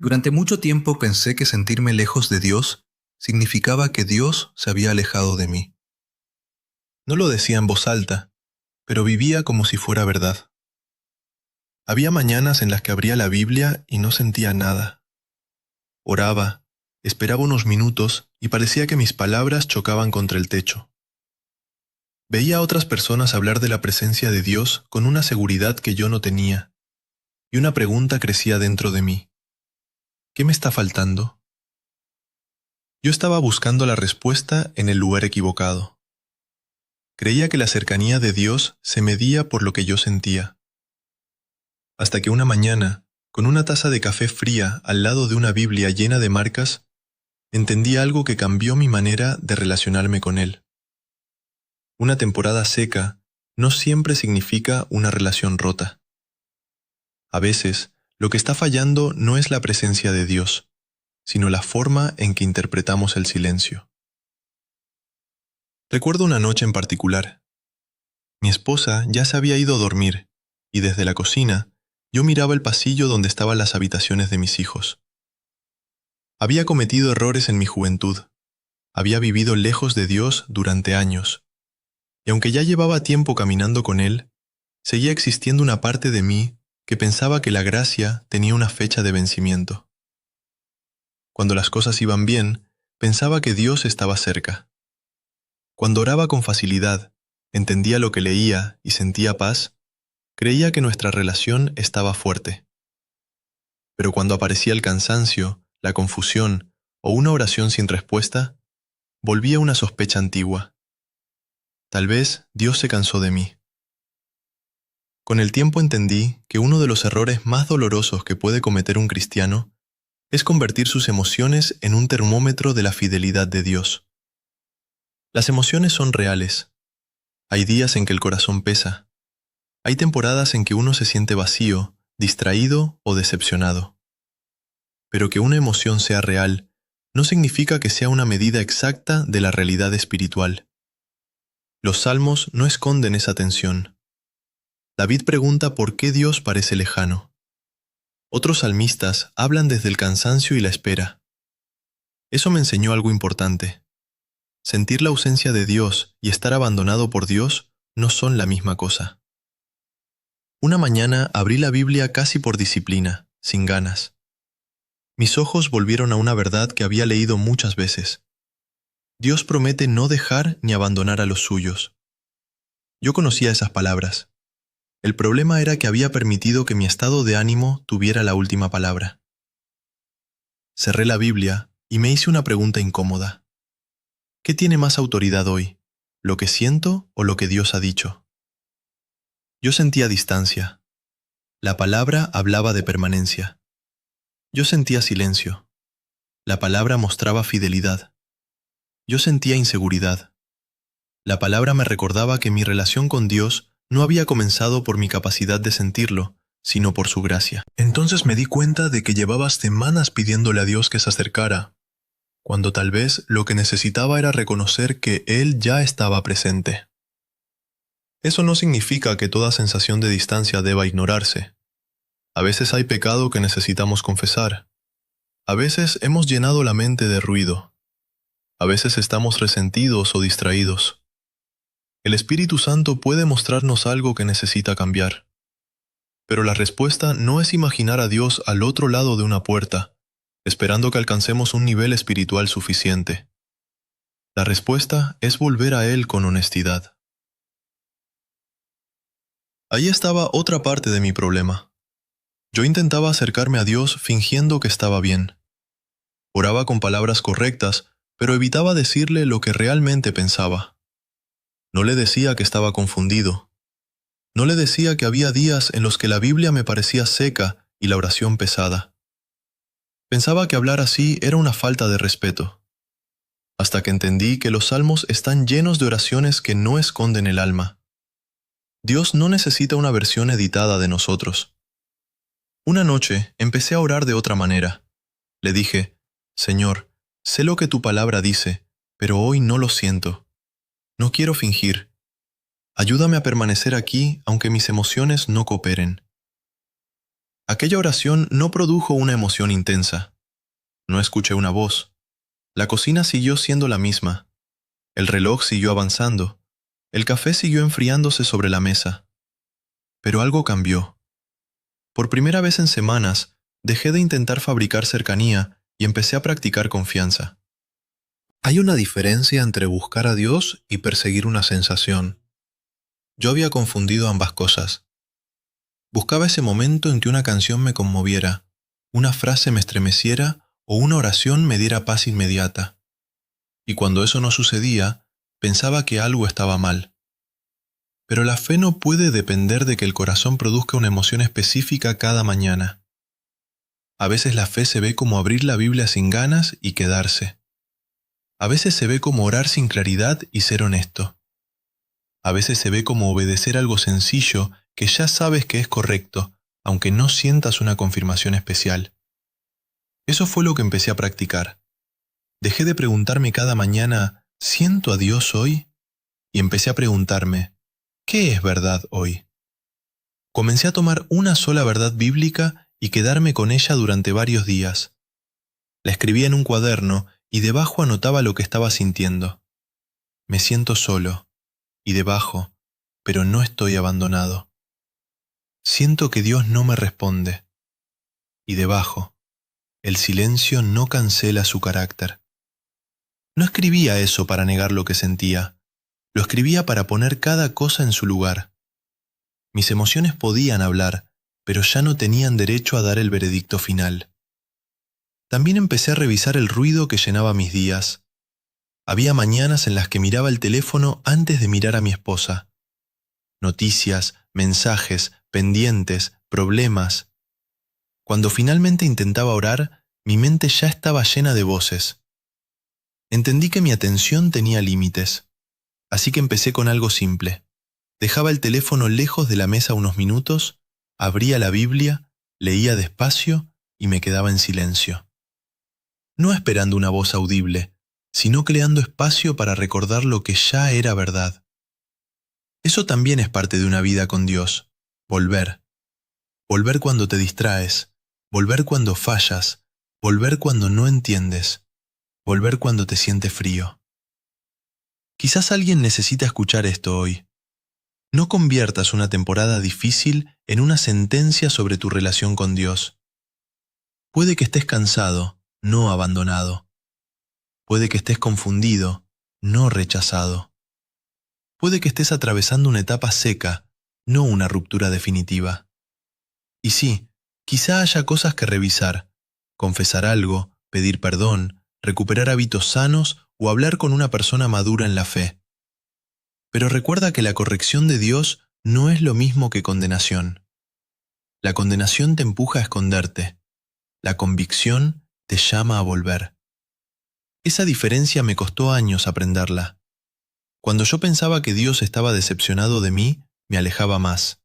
Durante mucho tiempo pensé que sentirme lejos de Dios significaba que Dios se había alejado de mí. No lo decía en voz alta, pero vivía como si fuera verdad. Había mañanas en las que abría la Biblia y no sentía nada. Oraba, esperaba unos minutos y parecía que mis palabras chocaban contra el techo. Veía a otras personas hablar de la presencia de Dios con una seguridad que yo no tenía, y una pregunta crecía dentro de mí. ¿Qué me está faltando? Yo estaba buscando la respuesta en el lugar equivocado. Creía que la cercanía de Dios se medía por lo que yo sentía. Hasta que una mañana, con una taza de café fría al lado de una Biblia llena de marcas, entendí algo que cambió mi manera de relacionarme con Él. Una temporada seca no siempre significa una relación rota. A veces, lo que está fallando no es la presencia de Dios, sino la forma en que interpretamos el silencio. Recuerdo una noche en particular. Mi esposa ya se había ido a dormir, y desde la cocina yo miraba el pasillo donde estaban las habitaciones de mis hijos. Había cometido errores en mi juventud, había vivido lejos de Dios durante años, y aunque ya llevaba tiempo caminando con Él, seguía existiendo una parte de mí que pensaba que la gracia tenía una fecha de vencimiento. Cuando las cosas iban bien, pensaba que Dios estaba cerca. Cuando oraba con facilidad, entendía lo que leía y sentía paz, creía que nuestra relación estaba fuerte. Pero cuando aparecía el cansancio, la confusión o una oración sin respuesta, volvía una sospecha antigua. Tal vez Dios se cansó de mí. Con el tiempo entendí que uno de los errores más dolorosos que puede cometer un cristiano es convertir sus emociones en un termómetro de la fidelidad de Dios. Las emociones son reales. Hay días en que el corazón pesa. Hay temporadas en que uno se siente vacío, distraído o decepcionado. Pero que una emoción sea real no significa que sea una medida exacta de la realidad espiritual. Los salmos no esconden esa tensión. David pregunta por qué Dios parece lejano. Otros salmistas hablan desde el cansancio y la espera. Eso me enseñó algo importante. Sentir la ausencia de Dios y estar abandonado por Dios no son la misma cosa. Una mañana abrí la Biblia casi por disciplina, sin ganas. Mis ojos volvieron a una verdad que había leído muchas veces. Dios promete no dejar ni abandonar a los suyos. Yo conocía esas palabras. El problema era que había permitido que mi estado de ánimo tuviera la última palabra. Cerré la Biblia y me hice una pregunta incómoda. ¿Qué tiene más autoridad hoy? ¿Lo que siento o lo que Dios ha dicho? Yo sentía distancia. La palabra hablaba de permanencia. Yo sentía silencio. La palabra mostraba fidelidad. Yo sentía inseguridad. La palabra me recordaba que mi relación con Dios no había comenzado por mi capacidad de sentirlo, sino por su gracia. Entonces me di cuenta de que llevaba semanas pidiéndole a Dios que se acercara, cuando tal vez lo que necesitaba era reconocer que Él ya estaba presente. Eso no significa que toda sensación de distancia deba ignorarse. A veces hay pecado que necesitamos confesar. A veces hemos llenado la mente de ruido. A veces estamos resentidos o distraídos. El Espíritu Santo puede mostrarnos algo que necesita cambiar. Pero la respuesta no es imaginar a Dios al otro lado de una puerta, esperando que alcancemos un nivel espiritual suficiente. La respuesta es volver a Él con honestidad. Ahí estaba otra parte de mi problema. Yo intentaba acercarme a Dios fingiendo que estaba bien. Oraba con palabras correctas, pero evitaba decirle lo que realmente pensaba. No le decía que estaba confundido. No le decía que había días en los que la Biblia me parecía seca y la oración pesada. Pensaba que hablar así era una falta de respeto. Hasta que entendí que los salmos están llenos de oraciones que no esconden el alma. Dios no necesita una versión editada de nosotros. Una noche empecé a orar de otra manera. Le dije, Señor, sé lo que tu palabra dice, pero hoy no lo siento. No quiero fingir. Ayúdame a permanecer aquí aunque mis emociones no cooperen. Aquella oración no produjo una emoción intensa. No escuché una voz. La cocina siguió siendo la misma. El reloj siguió avanzando. El café siguió enfriándose sobre la mesa. Pero algo cambió. Por primera vez en semanas, dejé de intentar fabricar cercanía y empecé a practicar confianza. Hay una diferencia entre buscar a Dios y perseguir una sensación. Yo había confundido ambas cosas. Buscaba ese momento en que una canción me conmoviera, una frase me estremeciera o una oración me diera paz inmediata. Y cuando eso no sucedía, pensaba que algo estaba mal. Pero la fe no puede depender de que el corazón produzca una emoción específica cada mañana. A veces la fe se ve como abrir la Biblia sin ganas y quedarse. A veces se ve como orar sin claridad y ser honesto. A veces se ve como obedecer algo sencillo que ya sabes que es correcto, aunque no sientas una confirmación especial. Eso fue lo que empecé a practicar. Dejé de preguntarme cada mañana, ¿siento a Dios hoy? Y empecé a preguntarme, ¿qué es verdad hoy? Comencé a tomar una sola verdad bíblica y quedarme con ella durante varios días. La escribía en un cuaderno y debajo anotaba lo que estaba sintiendo. Me siento solo. Y debajo, pero no estoy abandonado. Siento que Dios no me responde. Y debajo, el silencio no cancela su carácter. No escribía eso para negar lo que sentía. Lo escribía para poner cada cosa en su lugar. Mis emociones podían hablar, pero ya no tenían derecho a dar el veredicto final. También empecé a revisar el ruido que llenaba mis días. Había mañanas en las que miraba el teléfono antes de mirar a mi esposa. Noticias, mensajes, pendientes, problemas. Cuando finalmente intentaba orar, mi mente ya estaba llena de voces. Entendí que mi atención tenía límites, así que empecé con algo simple. Dejaba el teléfono lejos de la mesa unos minutos, abría la Biblia, leía despacio y me quedaba en silencio. No esperando una voz audible, sino creando espacio para recordar lo que ya era verdad. Eso también es parte de una vida con Dios. Volver. Volver cuando te distraes. Volver cuando fallas. Volver cuando no entiendes. Volver cuando te sientes frío. Quizás alguien necesita escuchar esto hoy. No conviertas una temporada difícil en una sentencia sobre tu relación con Dios. Puede que estés cansado, no abandonado. Puede que estés confundido, no rechazado. Puede que estés atravesando una etapa seca, no una ruptura definitiva. Y sí, quizá haya cosas que revisar, confesar algo, pedir perdón, recuperar hábitos sanos o hablar con una persona madura en la fe. Pero recuerda que la corrección de Dios no es lo mismo que condenación. La condenación te empuja a esconderte. La convicción te llama a volver. Esa diferencia me costó años aprenderla. Cuando yo pensaba que Dios estaba decepcionado de mí, me alejaba más.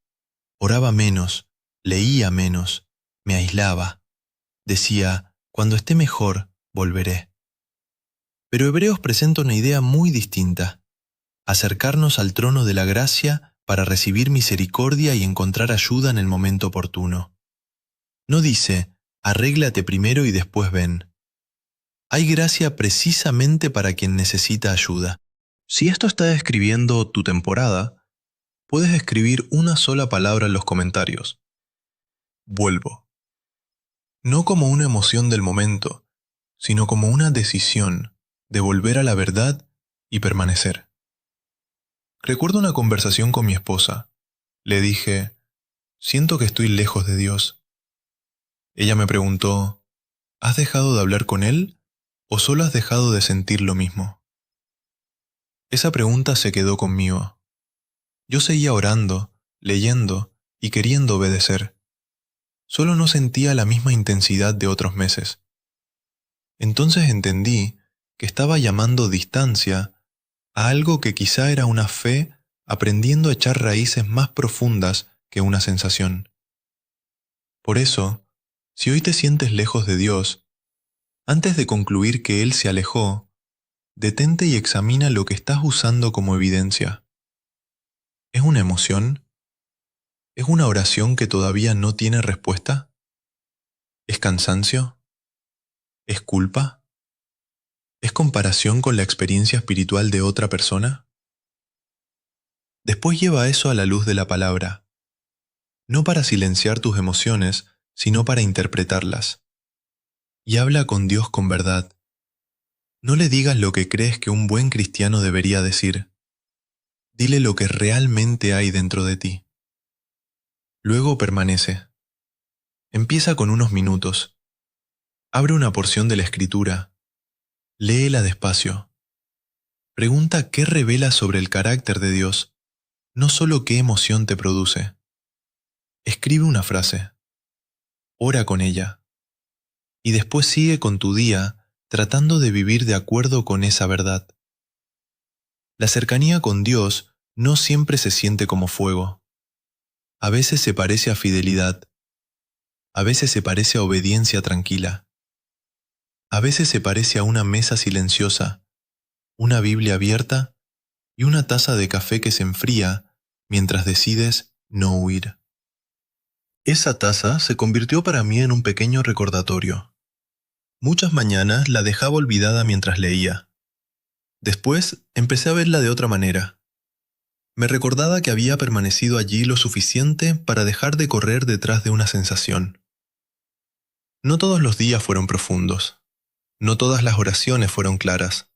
Oraba menos, leía menos, me aislaba. Decía, cuando esté mejor, volveré. Pero Hebreos presenta una idea muy distinta. Acercarnos al trono de la gracia para recibir misericordia y encontrar ayuda en el momento oportuno. No dice, arréglate primero y después ven. Hay gracia precisamente para quien necesita ayuda. Si esto está describiendo tu temporada, puedes escribir una sola palabra en los comentarios. Vuelvo. No como una emoción del momento, sino como una decisión de volver a la verdad y permanecer. Recuerdo una conversación con mi esposa. Le dije, siento que estoy lejos de Dios. Ella me preguntó, ¿has dejado de hablar con Él o solo has dejado de sentir lo mismo? Esa pregunta se quedó conmigo. Yo seguía orando, leyendo y queriendo obedecer. Solo no sentía la misma intensidad de otros meses. Entonces entendí que estaba llamando distancia a algo que quizá era una fe aprendiendo a echar raíces más profundas que una sensación. Por eso, si hoy te sientes lejos de Dios, antes de concluir que Él se alejó, detente y examina lo que estás usando como evidencia. ¿Es una emoción? ¿Es una oración que todavía no tiene respuesta? ¿Es cansancio? ¿Es culpa? ¿Es comparación con la experiencia espiritual de otra persona? Después lleva eso a la luz de la palabra, no para silenciar tus emociones, sino para interpretarlas. Y habla con Dios con verdad. No le digas lo que crees que un buen cristiano debería decir. Dile lo que realmente hay dentro de ti. Luego permanece. Empieza con unos minutos. Abre una porción de la escritura. Léela despacio. Pregunta qué revela sobre el carácter de Dios, no solo qué emoción te produce. Escribe una frase. Ora con ella. Y después sigue con tu día tratando de vivir de acuerdo con esa verdad. La cercanía con Dios no siempre se siente como fuego. A veces se parece a fidelidad. A veces se parece a obediencia tranquila. A veces se parece a una mesa silenciosa, una Biblia abierta y una taza de café que se enfría mientras decides no huir. Esa taza se convirtió para mí en un pequeño recordatorio. Muchas mañanas la dejaba olvidada mientras leía. Después empecé a verla de otra manera. Me recordaba que había permanecido allí lo suficiente para dejar de correr detrás de una sensación. No todos los días fueron profundos. No todas las oraciones fueron claras.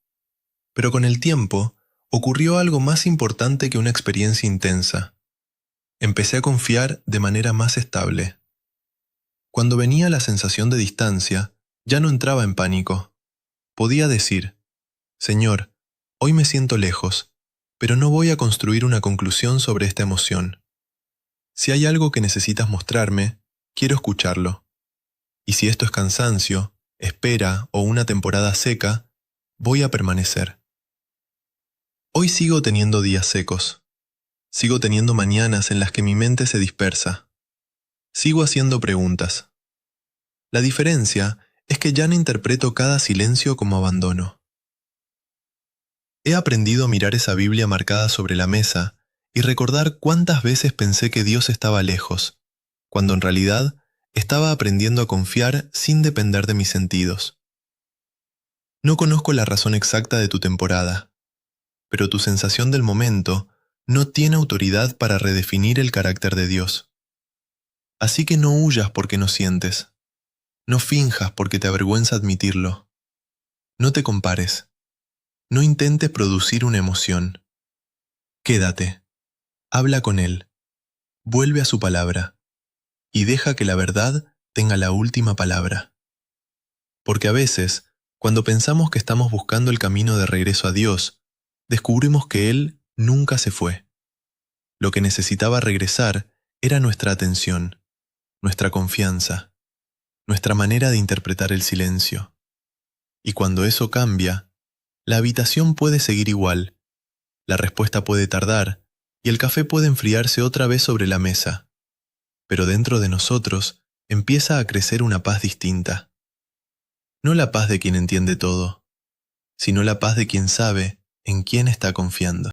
Pero con el tiempo, ocurrió algo más importante que una experiencia intensa. Empecé a confiar de manera más estable. Cuando venía la sensación de distancia, ya no entraba en pánico. Podía decir, Señor, hoy me siento lejos, pero no voy a construir una conclusión sobre esta emoción. Si hay algo que necesitas mostrarme, quiero escucharlo. Y si esto es cansancio, espera o una temporada seca, voy a permanecer. Hoy sigo teniendo días secos. Sigo teniendo mañanas en las que mi mente se dispersa. Sigo haciendo preguntas. La diferencia es que ya no interpreto cada silencio como abandono. He aprendido a mirar esa Biblia marcada sobre la mesa y recordar cuántas veces pensé que Dios estaba lejos, cuando en realidad estaba aprendiendo a confiar sin depender de mis sentidos. No conozco la razón exacta de tu temporada, pero tu sensación del momento no tiene autoridad para redefinir el carácter de Dios. Así que no huyas porque no sientes. No finjas porque te avergüenza admitirlo. No te compares. No intentes producir una emoción. Quédate. Habla con Él. Vuelve a su palabra. Y deja que la verdad tenga la última palabra. Porque a veces, cuando pensamos que estamos buscando el camino de regreso a Dios, descubrimos que Él nunca se fue. Lo que necesitaba regresar era nuestra atención, nuestra confianza, nuestra manera de interpretar el silencio. Y cuando eso cambia, la habitación puede seguir igual, la respuesta puede tardar, y el café puede enfriarse otra vez sobre la mesa. Pero dentro de nosotros empieza a crecer una paz distinta. No la paz de quien entiende todo, sino la paz de quien sabe en quién está confiando.